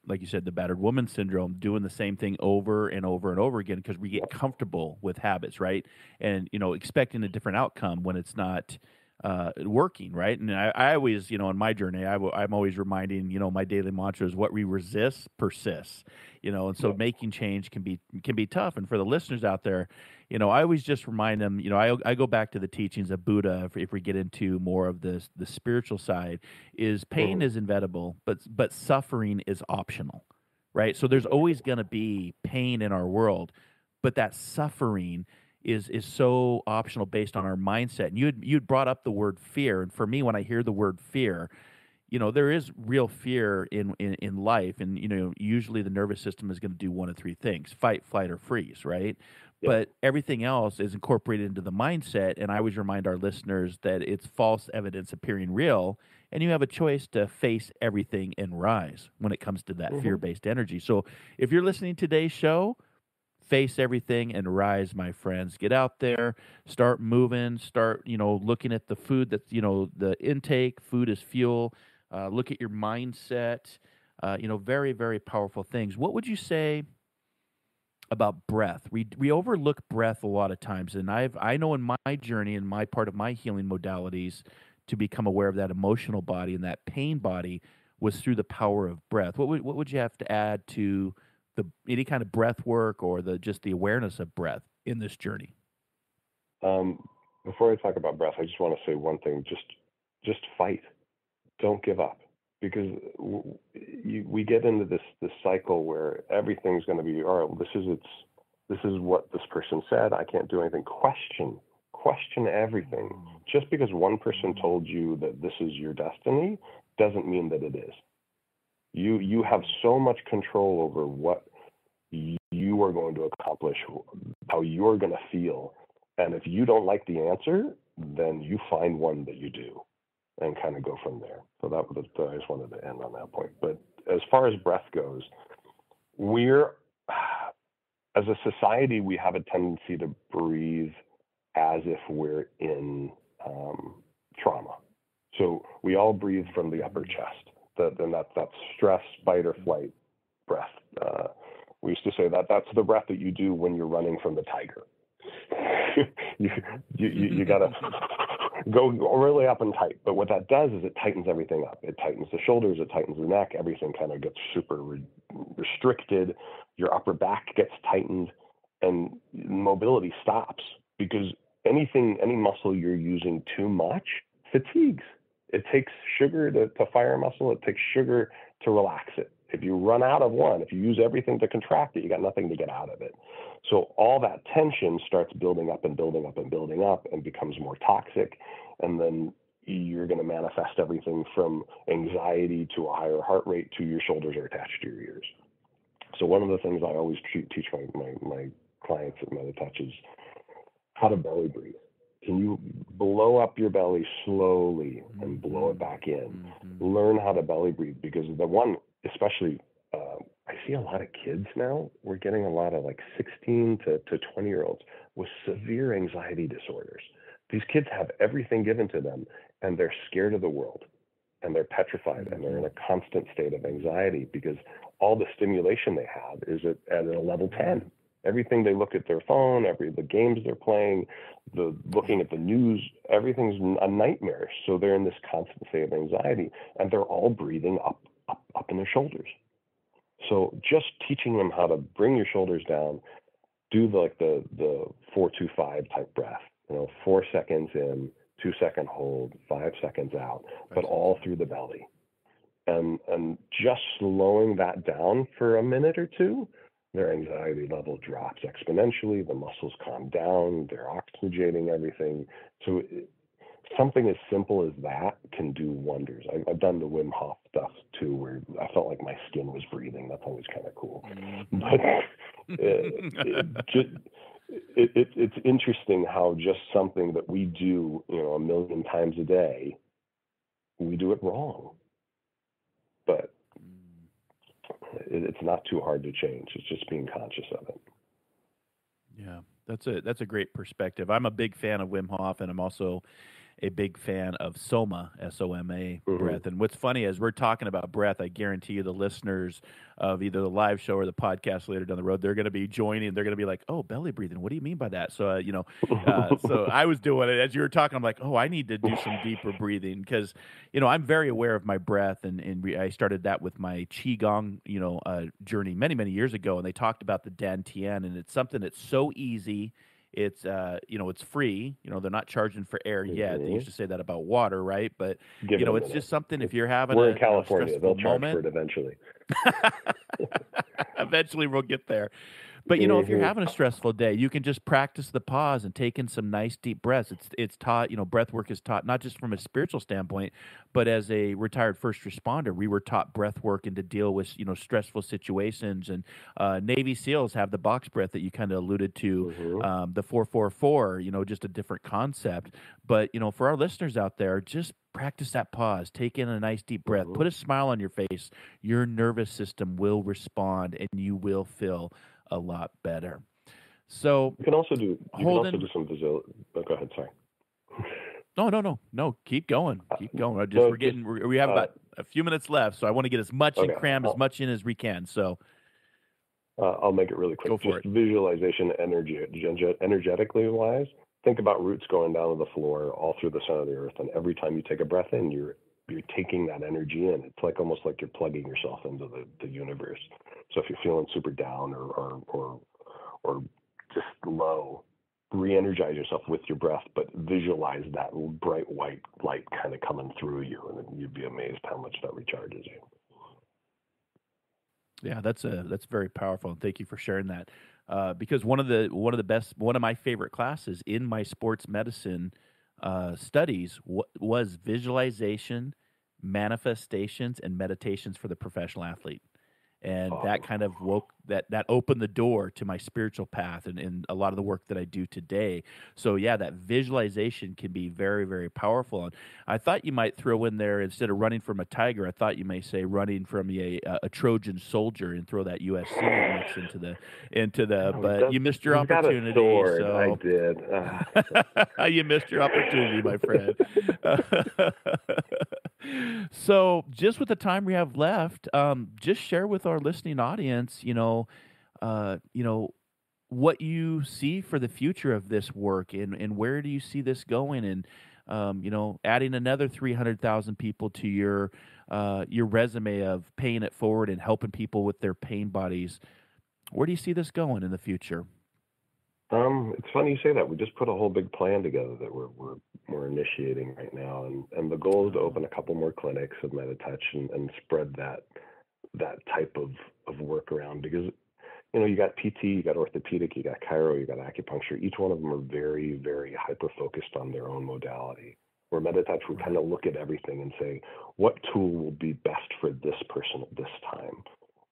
like you said, the battered woman syndrome, doing the same thing over and over and over again because we get comfortable with habits, right? And expecting a different outcome when it's not working, right? And I always, on my journey, I'm always reminding, my daily mantra is what we resist persists, and so making change can be tough. And for the listeners out there, I always just remind them, I go back to the teachings of Buddha if we get into more of the spiritual side, is pain is inevitable, but suffering is optional, right? So there's always going to be pain in our world, but that suffering is so optional based on our mindset. And you'd brought up the word fear, and for me, when I hear the word fear, there is real fear in life, and usually the nervous system is going to do one of three things: fight, flight, or freeze, right? Yeah. But everything else is incorporated into the mindset, and I always remind our listeners that it's false evidence appearing real, and you have a choice to face everything and rise when it comes to that fear-based energy. So if you're listening to today's show, face everything and rise, my friends. Get out there, start moving, start, looking at the food that's, the intake, food is fuel. Look at your mindset, very, very powerful things. What would you say about breath? We overlook breath a lot of times. And I know in my journey, in my part of my healing modalities, to become aware of that emotional body and that pain body was through the power of breath. What would you have to add to any kind of breath work or just the awareness of breath in this journey? Before I talk about breath, I just want to say one thing: just fight. Don't give up, because we get into this cycle where everything's going to be, all right, well, this is what this person said. I can't do anything. Question everything. Just because one person told you that this is your destiny doesn't mean that it is. You have so much control over what you are going to accomplish, how you're going to feel. And if you don't like the answer, then you find one that you do and kind of go from there. So I just wanted to end on that point. But as far as breath goes, as a society, we have a tendency to breathe as if we're in trauma. So we all breathe from the upper chest. That's stress, fight, or flight breath. We used to say that's the breath that you do when you're running from the tiger. you got to go really up and tight. But what that does is it tightens everything up. It tightens the shoulders, it tightens the neck. Everything kind of gets super restricted. Your upper back gets tightened, and mobility stops because any muscle you're using too much fatigues. It takes sugar to fire a muscle. It takes sugar to relax it. If you run out of one, if you use everything to contract it, you got nothing to get out of it. So all that tension starts building up and building up and building up and becomes more toxic. And then you're going to manifest everything from anxiety to a higher heart rate to your shoulders are attached to your ears. So one of the things I always teach my clients at MetaTouch is how to belly breathe. Can you blow up your belly slowly and blow it back in? Learn how to belly breathe, because the one, especially, I see a lot of kids now. We're getting a lot of like 16 to 20-year-olds with severe anxiety disorders. These kids have everything given to them, and they're scared of the world, and they're petrified, and they're in a constant state of anxiety because all the stimulation they have is at a level 10. Everything they look at their phone, the games they're playing, looking at the news, everything's a nightmare. So they're in this constant state of anxiety, and they're all breathing up in their shoulders. So just teaching them how to bring your shoulders down, do the 4-2-5 type breath. 4 seconds in, 2 second hold, 5 seconds out, but all through the belly, and just slowing that down for a minute or two. Their anxiety level drops exponentially. The muscles calm down. They're oxygenating everything. So something as simple as that can do wonders. I've done the Wim Hof stuff too, where I felt like my skin was breathing. That's always kind of cool. But it's interesting how just something that we do, a million times a day, we do it wrong. But it's not too hard to change. It's just being conscious of it. Yeah, that's a great perspective. I'm a big fan of Wim Hof, and I'm also a big fan of Soma, S-O-M-A, breath. And what's funny is we're talking about breath. I guarantee you the listeners of either the live show or the podcast later down the road, they're going to be joining. They're going to be like, oh, belly breathing. What do you mean by that? So, so I was doing it as you were talking. I'm like, oh, I need to do some deeper breathing because, I'm very aware of my breath. And I started that with my Qigong, journey many, many years ago. And they talked about the Dantian, and it's something that's so easy. It's it's free. They're not charging for air yet. They used to say that about water, right? But it's just something. If you're having in California, they'll charge moment, for it eventually. Eventually, we'll get there. But if you're having a stressful day, you can just practice the pause and take in some nice deep breaths. It's taught. Breath work is taught not just from a spiritual standpoint, but as a retired first responder, we were taught breath work and to deal with stressful situations. And Navy SEALs have the box breath that you kind of alluded to, the 4-4-4. Just a different concept. But for our listeners out there, just practice that pause. Take in a nice deep breath. Put a smile on your face. Your nervous system will respond, and you will feel a lot better. So you can also do some visual. Oh, go ahead. Sorry. No. Keep going. We have about a few minutes left, so I want to get as much and cram as much in as we can. So I'll make it really quick. Go for it. Visualization, energetically wise. Think about roots going down to the floor, all through the center of the earth, and every time you take a breath in, you're taking that energy in. It's almost like you're plugging yourself into the universe. So if you're feeling super down or just low, re-energize yourself with your breath, but visualize that bright white light kind of coming through you, and then you'd be amazed how much that recharges you. Yeah, that's very powerful, and thank you for sharing that. Because one of my favorite classes in my sports medicine studies was visualization, manifestations, and meditations for the professional athlete. And that kind of that opened the door to my spiritual path and a lot of the work that I do today. So yeah, that visualization can be very, very powerful. And I thought you might throw in there, instead of running from a tiger, I thought you may say running from a Trojan soldier and throw that USC mix into the. But you missed your opportunity. So I did. You missed your opportunity, my friend. So just with the time we have left, just share with our listening audience, what you see for the future of this work and where do you see this going, and adding another 300,000 people to your resume of paying it forward and helping people with their pain bodies. Where do you see this going in the future? It's funny you say that. We just put a whole big plan together that we're initiating right now, and the goal is to open a couple more clinics of MetaTouch and spread that type of work around, because you got PT, you got orthopedic, you got chiro, you got acupuncture. Each one of them are very, very hyper focused on their own modality. Where MetaTouch, we kind of look at everything and say, what tool will be best for this person at this time?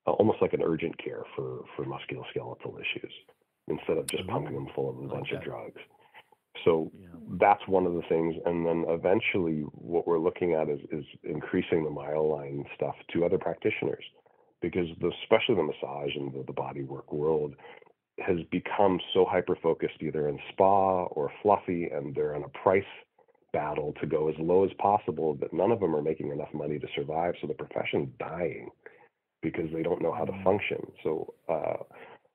Almost like an urgent care for musculoskeletal issues, instead of just pumping them full of a bunch of drugs. So that's one of the things. And then eventually what we're looking at is increasing the MyoLine stuff to other practitioners, because especially the massage and the bodywork world has become so hyper-focused either in spa or fluffy, and they're in a price battle to go as low as possible, that none of them are making enough money to survive. So the profession's dying because they don't know how to function. So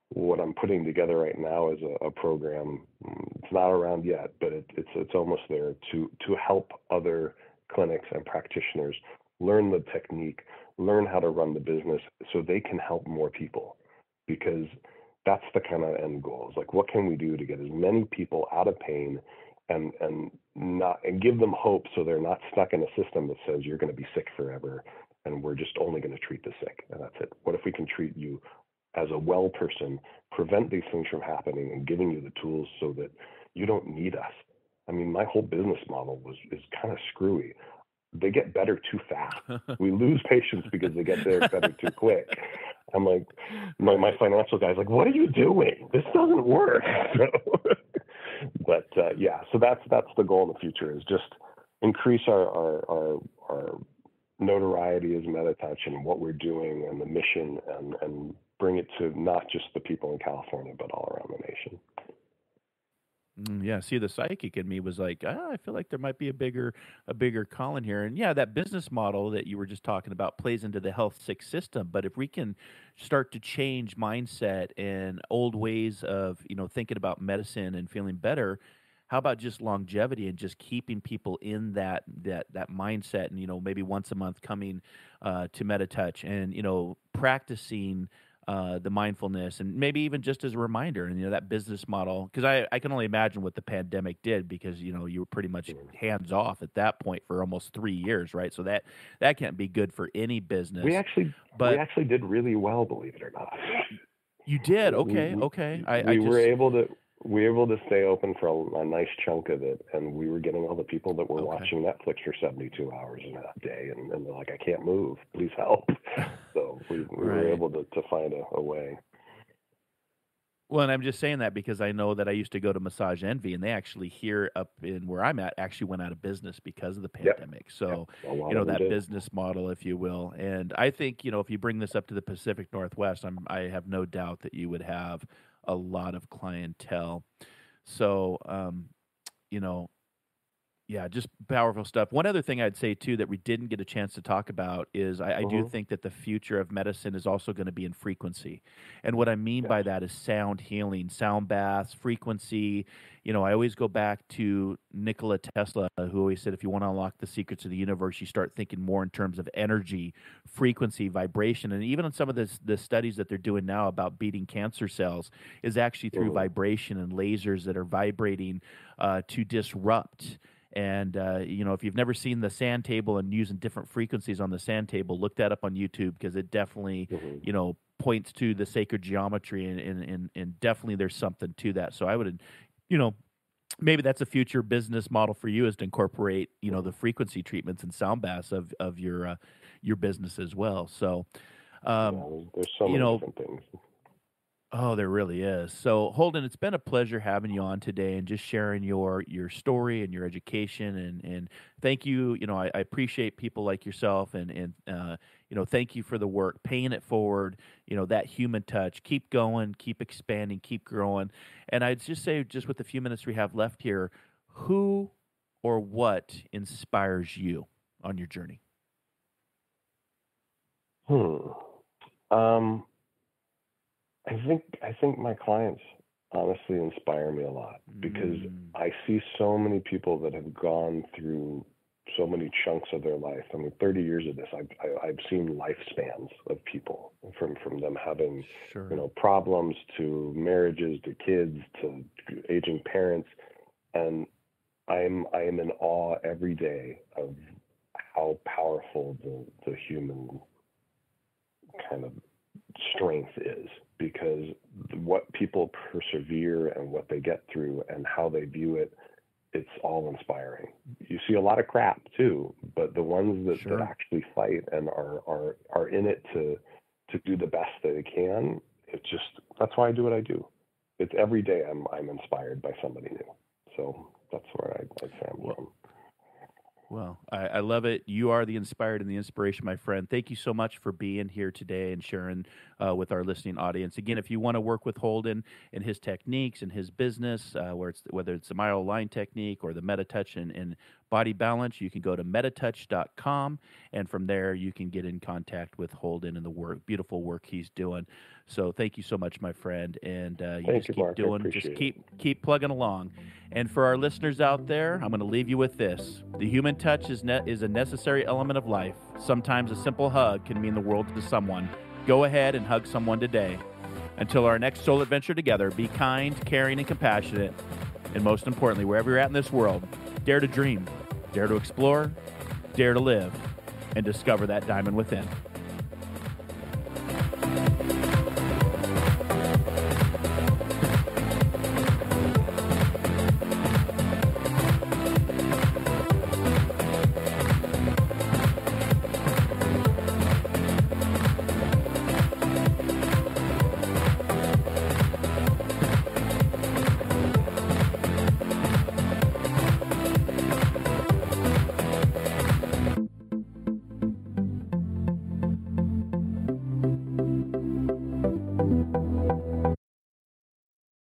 what I'm putting together right now is a program. It's not around yet, but it's almost there to help other clinics and practitioners learn the technique, learn how to run the business, so they can help more people. Because that's the kind of end goal. Is like, what can we do to get as many people out of pain and give them hope, so they're not stuck in a system that says you're going to be sick forever and we're just only going to treat the sick, and that's it. What if we can treat you as a well person, prevent these things from happening, and giving you the tools so that you don't need us? I mean, my whole business model is kind of screwy. They get better too fast. We lose patients because they get there better too quick. I'm like, my financial guy's like, what are you doing? This doesn't work. But so that's the goal in the future, is just increase our notoriety as MetaTouch and what we're doing and the mission, and bring it to not just the people in California, but all around the nation. Yeah, see, the psychic in me was like, I feel like there might be a bigger calling here. And yeah, that business model that you were just talking about plays into the health sick system. But if we can start to change mindset and old ways of, thinking about medicine and feeling better, how about just longevity and just keeping people in that mindset, and, maybe once a month coming to MetaTouch and, practicing the mindfulness, and maybe even just as a reminder, and that business model, because I can only imagine what the pandemic did, because you were pretty much hands off at that point for almost 3 years, right? So that can't be good for any business. We actually did really well, believe it or not. You did? Okay. We were able to stay open for a nice chunk of it, and we were getting all the people that were watching Netflix for 72 hours in a day, and they're like, I can't move, please help. So we were able to find a way. Well, and I'm just saying that because I know that I used to go to Massage Envy, and they actually here up in where I'm at actually went out of business because of the pandemic. So, that business model, if you will. And I think, if you bring this up to the Pacific Northwest, I have no doubt that you would have a lot of clientele. So, just powerful stuff. One other thing I'd say, too, that we didn't get a chance to talk about is I do think that the future of medicine is also going to be in frequency. And what I mean by that is sound healing, sound baths, frequency. I always go back to Nikola Tesla, who always said, if you want to unlock the secrets of the universe, you start thinking more in terms of energy, frequency, vibration. And even on some of the studies that they're doing now about beating cancer cells is actually through vibration and lasers that are vibrating to disrupt. And, if you've never seen the sand table and using different frequencies on the sand table, look that up on YouTube, because it definitely, points to the sacred geometry, and definitely there's something to that. So I would, maybe that's a future business model for you, is to incorporate, the frequency treatments and sound baths of your business as well. So, there's so many different things. Oh, there really is. So, Holden, it's been a pleasure having you on today and just sharing your story and your education. And thank you. I appreciate people like yourself, and thank you for the work, paying it forward, that human touch. Keep going, keep expanding, keep growing. And I'd just say, just with the few minutes we have left here, who or what inspires you on your journey? I think my clients honestly inspire me a lot, because I see so many people that have gone through so many chunks of their life. I mean, 30 years of this, I've seen lifespans of people from them having, Sure. problems to marriages to kids to aging parents, and I am in awe every day of how powerful the human kind of strength is, because what people persevere and what they get through and how they view it, it's all inspiring. You see a lot of crap too, but the ones that, Sure. that actually fight and are in it to do the best that they can, it's just, that's why I do what I do. It's every day I'm inspired by somebody new. So that's where I say I'm from. Well, I love it. You are the inspired and the inspiration, my friend. Thank you so much for being here today and sharing with our listening audience. Again, if you want to work with Holden and his techniques and his business, whether it's the myo-align technique or the MetaTouch and body balance, you can go to metatouch.com, and from there you can get in contact with Holden and the beautiful work he's doing. So thank you so much, my friend, and Thank you, Mark. keep plugging along. And for our listeners out there, I'm going to leave you with this: the human touch is a necessary element of life. Sometimes a simple hug can mean the world to someone. Go ahead and hug someone today. Until our next soul adventure together, be kind, caring, and compassionate. And most importantly, wherever you're at in this world, dare to dream, dare to explore, dare to live, and discover that diamond within.